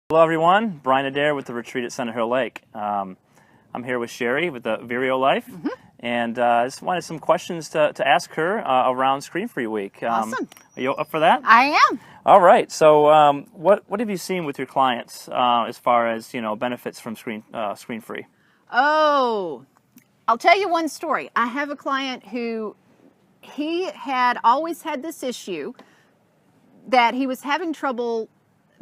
Hello everyone, Brian Adair with the retreat at Center Hill Lake. I'm here with Sheri with the ViREO Life, and I just wanted some questions to ask her around Screen Free Week. Awesome. Are you up for that? I am. All right. So, what have you seen with your clients as far as benefits from Screen Free? Oh, I'll tell you one story. I have a client who he had always had this issue that he was having trouble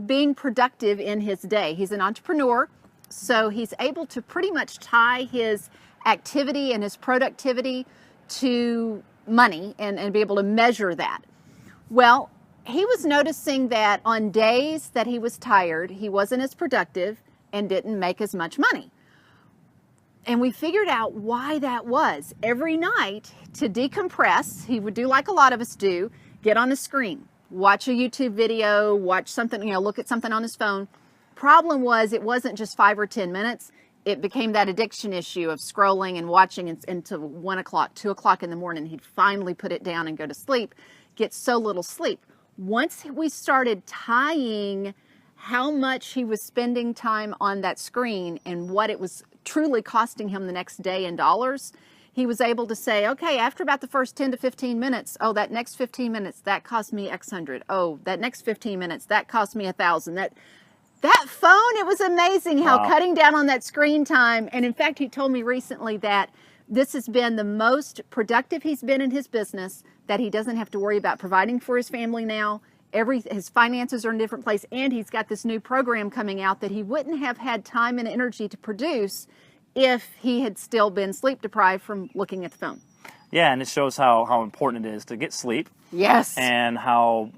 being productive in his day. He's an entrepreneur, so he's able to pretty much tie his activity and his productivity to money and be able to measure that. Well, he was noticing that on days that he was tired, he wasn't as productive and didn't make as much money. And we figured out why that was. Every night, to decompress, he would do like a lot of us do, get on the screen, watch a YouTube video, watch something, look at something on his phone. Problem was, it wasn't just 5 or 10 minutes. It became that addiction issue of scrolling and watching until 1 o'clock, 2 o'clock in the morning. He'd finally put it down and go to sleep, get so little sleep. Once we started tying how much he was spending time on that screen and what it was truly costing him the next day in dollars, he was able to say, okay, after about the first 10 to 15 minutes, oh, that next 15 minutes, that cost me X hundred. Oh, that next 15 minutes, that cost me 1,000. That phone, it was amazing how cutting down on that screen time. And in fact, he told me recently that this has been the most productive he's been in his business, that he doesn't have to worry about providing for his family now. His finances are in a different place, and he's got this new program coming out that he wouldn't have had time and energy to produce if he had still been sleep deprived from looking at the phone. Yeah, and it shows how important it is to get sleep. Yes. And how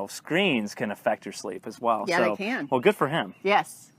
screens can affect your sleep as well. Yeah, so, they can. Well, good for him. Yes.